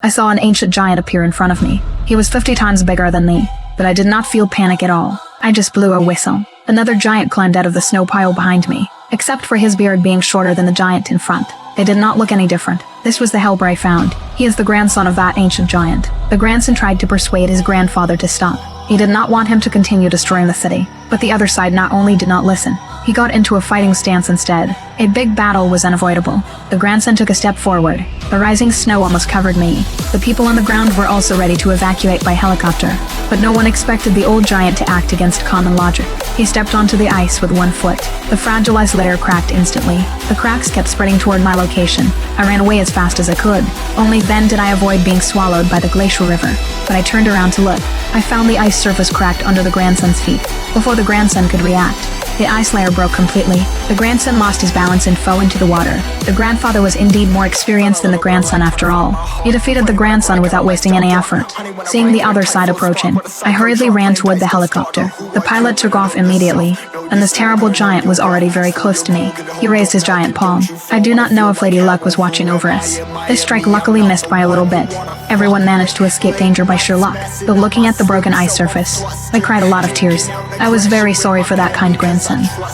I saw an ancient giant appear in front of me. He was 50 times bigger than me, but I did not feel panic at all. I just blew a whistle. Another giant climbed out of the snow pile behind me, except for his beard being shorter than the giant in front. They did not look any different. This was the helper I found. He is the grandson of that ancient giant. The grandson tried to persuade his grandfather to stop. He did not want him to continue destroying the city, but the other side not only did not listen, he got into a fighting stance instead. A big battle was unavoidable. The grandson took a step forward. The rising snow almost covered me. The people on the ground were also ready to evacuate by helicopter, but no one expected the old giant to act against common logic. He stepped onto the ice with one foot. The fragilized layer cracked instantly. The cracks kept spreading toward my location. I ran away as fast as I could. Only then did I avoid being swallowed by the glacial river. But I turned around to look. I found the ice surface cracked under the grandson's feet. Before the grandson could react, the ice layer broke completely. The grandson lost his balance and fell into the water. The grandfather was indeed more experienced than the grandson after all. He defeated the grandson without wasting any effort. Seeing the other side approaching, I hurriedly ran toward the helicopter. The pilot took off immediately, and this terrible giant was already very close to me. He raised his giant palm. I do not know if Lady Luck was watching over us. This strike luckily missed by a little bit. Everyone managed to escape danger by sheer luck, but looking at the broken ice surface, I cried a lot of tears. I was very sorry for that kind grandson.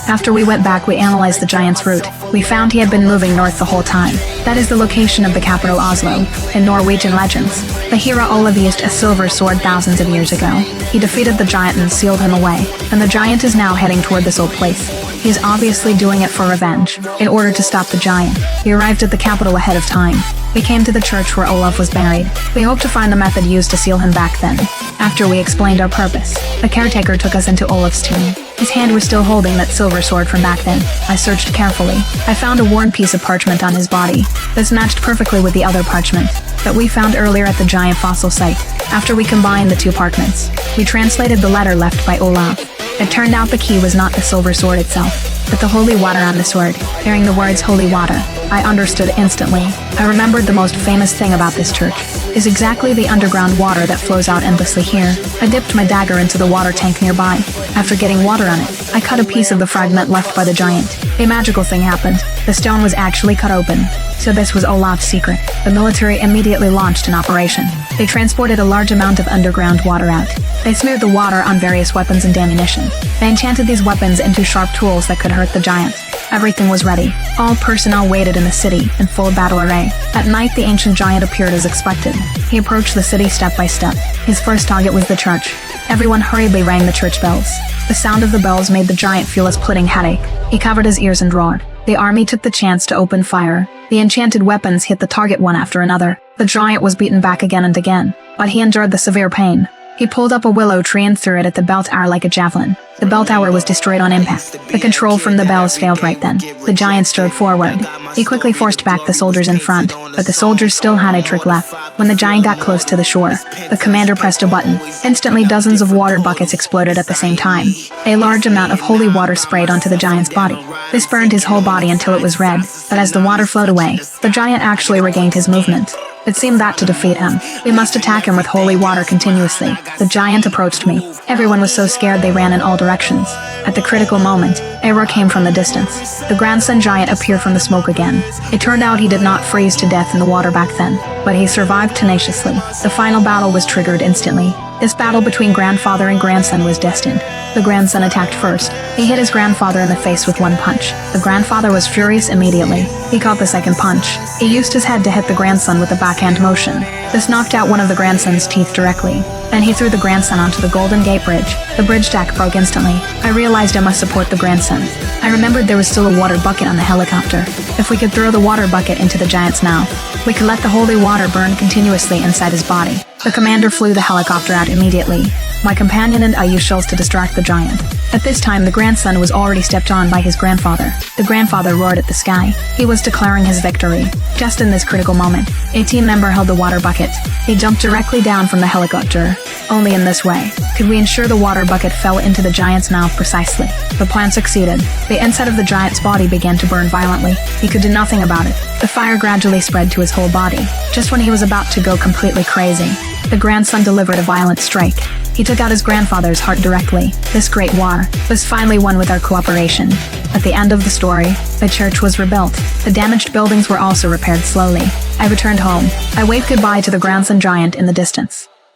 After we went back, we analyzed the giant's route. We found he had been moving north the whole time. That is the location of the capital Oslo. In Norwegian legends, the hero Olav used a silver sword thousands of years ago. He defeated the giant and sealed him away, and the giant is now heading toward this old place. He is obviously doing it for revenge, in order to stop the giant. We arrived at the capital ahead of time. We came to the church where Olaf was buried. We hoped to find the method used to seal him back then. After we explained our purpose, the caretaker took us into Olaf's tomb. His hand was still holding that silver sword from back then. I searched carefully. I found a worn piece of parchment on his body. This matched perfectly with the other parchment that we found earlier at the giant fossil site. After we combined the two parchments, we translated the letter left by Olaf. It turned out the key was not the silver sword itself, but the holy water on the sword. Hearing the words holy water, I understood instantly. I remembered the most famous thing about this church is exactly the underground water that flows out endlessly here. I dipped my dagger into the water tank nearby. After getting water on it, I cut a piece of the fragment left by the giant. A magical thing happened. The stone was actually cut open. So this was Olaf's secret. The military immediately launched an operation. They transported a large amount of underground water out. They smeared the water on various weapons and ammunition. They enchanted these weapons into sharp tools that could hurt the giant. Everything was ready. All personnel waited in the city in full battle array. At night, the ancient giant appeared as expected. He approached the city step by step. His first target was the church. Everyone hurriedly rang the church bells. The sound of the bells made the giant feel a splitting headache. He covered his ears and roared. The army took the chance to open fire. The enchanted weapons hit the target one after another. The giant was beaten back again and again, but he endured the severe pain. He pulled up a willow tree and threw it at the bell tower like a javelin. The bell tower was destroyed on impact. The control from the bells failed right then. The giant strode forward. He quickly forced back the soldiers in front, but the soldiers still had a trick left. When the giant got close to the shore, the commander pressed a button. Instantly, dozens of water buckets exploded at the same time. A large amount of holy water sprayed onto the giant's body. This burned his whole body until it was red, but as the water flowed away, the giant actually regained his movement. It seemed that to defeat him, we must attack him with holy water continuously. The giant approached me. Everyone was so scared they ran in all directions. At the critical moment, a roar came from the distance. The grandson giant appeared from the smoke again. It turned out he did not freeze to death in the water back then, but he survived tenaciously. The final battle was triggered instantly. This battle between grandfather and grandson was destined. The grandson attacked first. He hit his grandfather in the face with one punch. The grandfather was furious immediately. He caught the second punch. He used his head to hit the grandson with a backhand motion. This knocked out one of the grandson's teeth directly. Then he threw the grandson onto the Golden Gate Bridge. The bridge deck broke instantly. I realized I must support the grandson. I remembered there was still a water bucket on the helicopter. If we could throw the water bucket into the giant's mouth, we could let the holy water burn continuously inside his body. The commander flew the helicopter out immediately. My companion and I used shells to distract the giant. At this time, the grandson was already stepped on by his grandfather. The grandfather roared at the sky. He was declaring his victory. Just in this critical moment, a team member held the water bucket. He jumped directly down from the helicopter. Only in this way could we ensure the water bucket fell into the giant's mouth precisely. The plan succeeded. The inside of the giant's body began to burn violently. He could do nothing about it. The fire gradually spread to his whole body. Just when he was about to go completely crazy, the grandson delivered a violent strike. He took out his grandfather's heart directly. This great war was finally won with our cooperation. At the end of the story, the church was rebuilt. The damaged buildings were also repaired slowly. I returned home. I waved goodbye to the grandson giant in the distance.